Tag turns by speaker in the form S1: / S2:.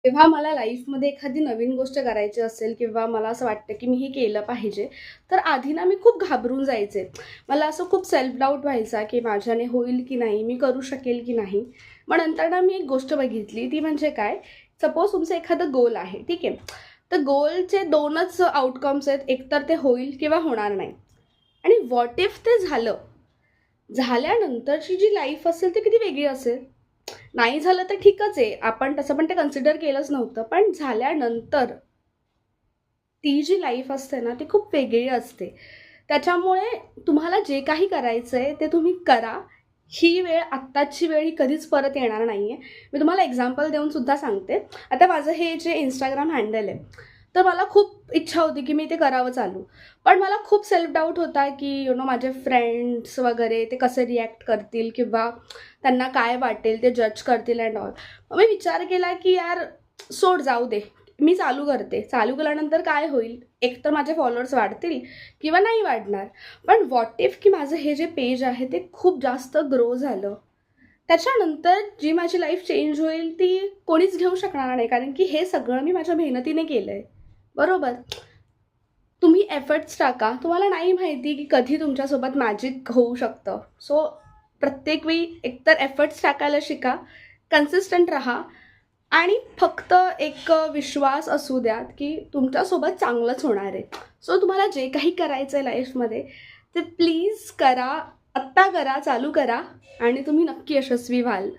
S1: तेव्हा मला लाईफमध्ये एखादी नवीन गोष्ट करायची असेल किंवा मला असं वाटतं की मी हे केलं पाहिजे, तर आधी ना मी खूप घाबरून जायचे. मला असं खूप सेल्फ डाऊट व्हायचा की माझ्याने होईल की नाही, मी करू शकेल की नाही. मग नंतर ना मी एक गोष्ट बघितली, ती म्हणजे काय, सपोज तुमचं एखादं गोल आहे, ठीक आहे. तर गोलचे 2च आउटकम्स आहेत, एकतर ते होईल किंवा होणार नाही. आणि व्हॉट इफ ते झालं, झाल्यानंतरची जी लाईफ असेल ती किती वेगळी असेल. नाही झालं तर ठीकच आहे. आपण तसं पण ते कन्सिडर केलंच नव्हतं. पण झाल्यानंतर ती जी लाईफ असते ना, ती खूप वेगळी असते. त्याच्यामुळे तुम्हाला जे काही करायचंय ते तुम्ही करा. ही वेळ, आत्ताची वेळ ही कधीच परत येणार नाहीये. मी तुम्हाला एक्झाम्पल देऊन सुद्धा सांगते. आता माझं हे जे Instagram हँडल आहे, तर मला खूप इच्छा होती की मी ते करावं चालू. पण मला खूप सेल्फ डाऊट होता की माझे फ्रेंड्स वगैरे ते कसे रिॲक्ट करतील किंवा त्यांना काय वाटेल, ते जज करतील अँड ऑल. मग मी विचार केला की यार सोड, जाऊ दे. मी चालू करते. चालू केल्यानंतर काय होईल? एकतर माझे फॉलोअर्स वाढतील किंवा नाही वाढणार. पण व्हॉट इफ की माझं हे जे पेज आहे ते खूप जास्त ग्रो झालं. त्याच्यानंतर जी माझी लाईफ चेंज होईल ती कोणीच घेऊ शकणार नाही. कारण की हे सगळं मी माझ्या मेहनतीने केलंय. बरोबर? तुम्ही एफर्ट्स टाका. तुम्हाला नाही माहिती की कधी तुमच्यासोबत मॅजिक होऊ शकतं. सो प्रत्येक वेळी एकतर एफर्ट्स टाकायला शिका, कन्सिस्टंट राहा आणि फक्त एक विश्वास असू द्यात की तुमच्यासोबत चांगलंच होणार आहे. सो तुम्हाला जे काही करायचं आहे लाईफमध्ये ते प्लीज करा. आत्ता करा, चालू करा आणि तुम्ही नक्की यशस्वी व्हाल.